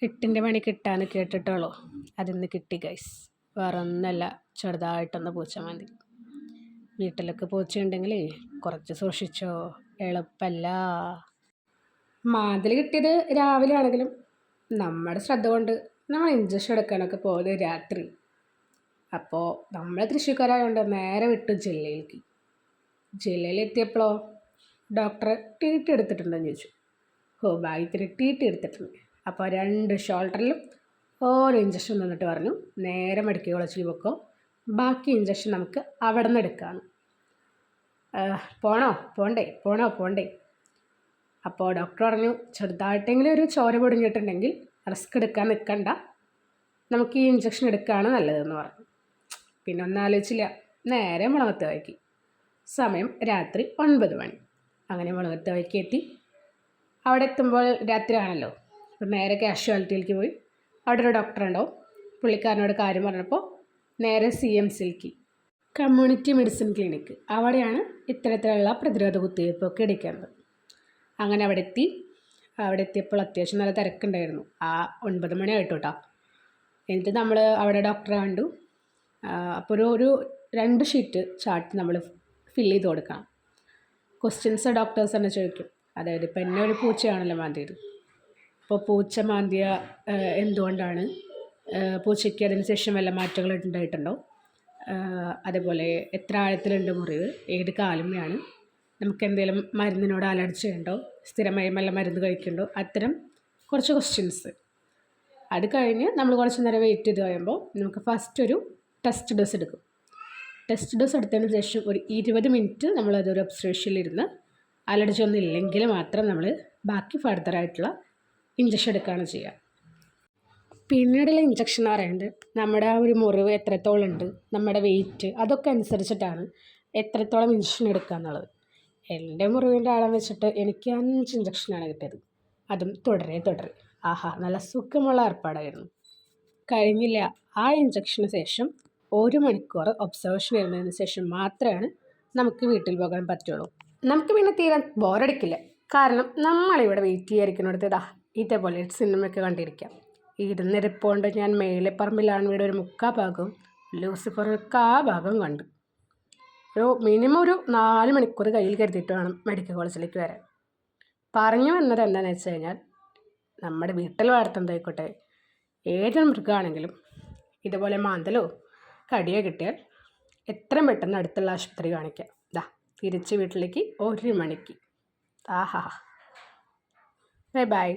8ൻ്റെ മണി കിട്ടാന്ന് കേട്ടിട്ടുള്ളൂ. അതിന്ന് കിട്ടി ഗൈസ്. വേറെ ഒന്നല്ല, ചെറുതായിട്ടൊന്ന് പൂച്ച മതി. വീട്ടിലൊക്കെ പൂച്ചയുണ്ടെങ്കിൽ കുറച്ച് സൂക്ഷിച്ചോ, എളുപ്പമല്ല. മാതിൽ കിട്ടിയത് രാവിലെ ആണെങ്കിലും നമ്മുടെ ശ്രദ്ധ കൊണ്ട് നമ്മൾ ഇഞ്ചക്ഷൻ എടുക്കാനൊക്കെ പോകുന്നത് രാത്രി. അപ്പോൾ നമ്മൾ തൃശ്ശൂർക്കാരായതുകൊണ്ട് നേരെ വിട്ടു ജില്ലയിലേക്ക്. ജില്ലയിലെത്തിയപ്പോഴോ ഡോക്ടറെ ടി ടി എടുത്തിട്ടുണ്ടെന്ന് ചോദിച്ചു. ഭാഗ്യത്തിന് ടി ടി എടുത്തിട്ടുണ്ട്. അപ്പോൾ 2 ഷോൾഡറിലും ഓരോ ഇഞ്ചക്ഷൻ തന്നിട്ട് പറഞ്ഞു, നേരെ മെഡിക്കൽ കോളേജിൽ വെക്കോ, ബാക്കി ഇഞ്ചക്ഷൻ നമുക്ക് അവിടെ നിന്ന് എടുക്കാമെന്ന്. പോണ്ടേ. അപ്പോൾ ഡോക്ടർ പറഞ്ഞു, ചെറുതായിട്ടെങ്കിലും ഒരു ചോര പൊടിഞ്ഞിട്ടുണ്ടെങ്കിൽ റിസ്ക് എടുക്കാൻ നിൽക്കണ്ട, നമുക്ക് ഈ ഇഞ്ചക്ഷൻ എടുക്കുകയാണ് നല്ലതെന്ന് പറഞ്ഞു. പിന്നെ ഒന്നും ആലോചിച്ചില്ല, നേരെ മുളകത്ത്. സമയം രാത്രി 9 മണി. അങ്ങനെ മുളകത്ത് എത്തി. അവിടെ എത്തുമ്പോൾ രാത്രിയാണല്ലോ. അപ്പം നേരെ കാഷ്വാലിറ്റിയിലേക്ക് പോയി. അവിടെ ഒരു ഡോക്ടർ ഉണ്ടാവും. പുള്ളിക്കാരനോട് കാര്യം പറഞ്ഞപ്പോൾ നേരെ CMCയിലേക്ക്, കമ്മ്യൂണിറ്റി മെഡിസിൻ ക്ലിനിക്ക്, അവിടെയാണ് ഇത്തരത്തിലുള്ള പ്രതിരോധ കുത്തിവയ്പ്പൊക്കെ എടുക്കുന്നത്. അങ്ങനെ അവിടെ എത്തിയപ്പോൾ അത്യാവശ്യം നല്ല തിരക്കുണ്ടായിരുന്നു. 9 മണി ആയിട്ട് കേട്ടോ. എന്നിട്ട് നമ്മൾ അവിടെ ഡോക്ടറെ കണ്ടു. അപ്പോൾ ഒരു 2 ഷീറ്റ് ചാർട്ട് നമ്മൾ ഫില്ല് ചെയ്ത് കൊടുക്കണം. ക്വസ്റ്റ്യൻസ് ഡോക്ടേഴ്സ് തന്നെ ചോദിക്കും. അതായത് ഇപ്പം എന്നെ ഒരു പൂച്ചയാണല്ലോ മാന്തിയത്. അപ്പോൾ പൂച്ച മാന്തിയ എന്തുകൊണ്ടാണ്, പൂച്ചയ്ക്ക് അതിന് ശേഷം വല്ല മാറ്റങ്ങൾ ഉണ്ടായിട്ടുണ്ടോ, അതേപോലെ എത്ര ആഴത്തിലുണ്ട് മുറിവ്, ഏത് കാലുമ്മയാണ്, നമുക്ക് എന്തെങ്കിലും മരുന്നിനോട് അലർജി ഉണ്ടോ, സ്ഥിരമായി നല്ല മരുന്ന് കഴിക്കുന്നുണ്ടോ, അത്തരം കുറച്ച് ക്വസ്റ്റ്യൻസ്. അത് കഴിഞ്ഞ് നമ്മൾ കുറച്ച് നേരം വെയിറ്റ് ചെയ്ത് കഴിയുമ്പോൾ നമുക്ക് ഫസ്റ്റ് ഒരു ടെസ്റ്റ് ഡോസ് എടുക്കും. ടെസ്റ്റ് ഡോസ് എടുത്തതിന് ശേഷം ഒരു 20 മിനിറ്റ് നമ്മളതൊരു ഒബ്സർവേഷനിലിരുന്ന് അലർജി ഒന്നും ഇല്ലെങ്കിൽ മാത്രം നമ്മൾ ബാക്കി ഫർദറായിട്ടുള്ള ഇഞ്ചക്ഷൻ എടുക്കുകയാണ് ചെയ്യുക. പിന്നീടുള്ള ഇഞ്ചക്ഷൻ എന്ന് പറയുന്നത് നമ്മുടെ ആ ഒരു മുറിവ് എത്രത്തോളം ഉണ്ട്, നമ്മുടെ വെയിറ്റ്, അതൊക്കെ അനുസരിച്ചിട്ടാണ് എത്രത്തോളം ഇഞ്ചക്ഷൻ എടുക്കുക എന്നുള്ളത്. എൻ്റെ മുറിവിൻ്റെ ആഴം വെച്ചിട്ട് എനിക്ക് 5 ഇഞ്ചക്ഷനാണ് കിട്ടിയത്. അതും തുടരെ. നല്ല സുഖമുള്ള ഏർപ്പാടായിരുന്നു. കഴിഞ്ഞില്ല, ആ ഇഞ്ചക്ഷന് ശേഷം 1 മണിക്കൂർ ഒബ്സർവേഷൻ വരുന്നതിന് ശേഷം മാത്രമാണ് നമുക്ക് വീട്ടിൽ പോകാൻ പറ്റുള്ളൂ. നമുക്ക് പിന്നെ തീരെ ബോറടിക്കില്ല. കാരണം നമ്മളിവിടെ വെയിറ്റ് ചെയ്യാതിരിക്കുന്നിടത്ത് ഇതേപോലെ സിനിമയൊക്കെ കണ്ടിരിക്കാം. ഇരുന്നിരിപ്പോണ്ട് ഞാൻ മേലെപ്പറമ്പിലാണ് വീട് ഒരു 3/4 ഭാഗവും, ലൂസിഫർ 1/4 ഭാഗവും കണ്ടു. മിനിമം ഒരു 4 മണിക്കൂർ കയ്യിൽ കരുതിയിട്ട് വേണം മെഡിക്കൽ കോളേജിലേക്ക് വരാൻ. പറഞ്ഞു വന്നത് എന്താണെന്ന് വെച്ച് കഴിഞ്ഞാൽ, നമ്മുടെ വീട്ടിൽ വളർത്തുന്നതായിക്കോട്ടെ, ഏതൊരു മൃഗമാണെങ്കിലും ഇതുപോലെ മാന്തലോ കടിയോ കിട്ടിയാൽ എത്രയും പെട്ടെന്ന് അടുത്തുള്ള ആശുപത്രി കാണിക്കാം. തിരിച്ച് വീട്ടിലേക്ക് 1 മണിക്ക്. ബൈ.